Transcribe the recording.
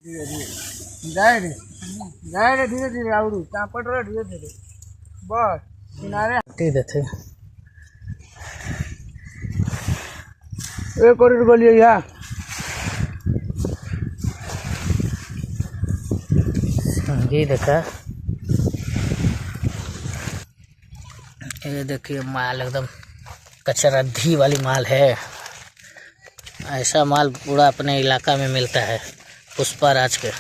धीरे धीरे जाए रे धीरे धीरे आवड़ू ત્યાં પડ રે ધીરે ધીરે બસ કિનારે ધીરે થઈ એ કોરિડોર બોલીએ યાર ये देखा, ये देखिए माल एकदम कचराधी वाली माल है। ऐसा माल पूरा अपने इलाका में मिलता है पुष्पाराज के।